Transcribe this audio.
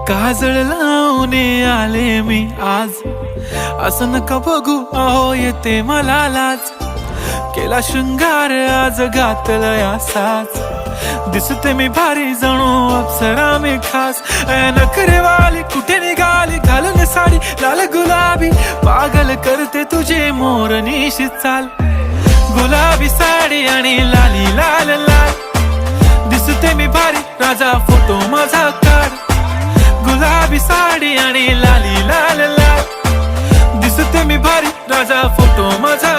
काजळ लावून आले मी आज, असं नका बघू अहो येते मला लाज. केला शृंगार आज घातला साज, दिसते मी भारी जणू अप्सरा मी खास. नखरेवाली कुठे निघाली घालून साडी लाल गुलाबी, पागल करते तुझे मोरनीशी चाल. गुलाबी साडी आणि लाली लाल लाल, दिसते मी भारी राजा फोटो माझा काढ. गुलाबी साडी आणि लाली लाल लाल, दिसते मी भारी राजा फोटो माझा.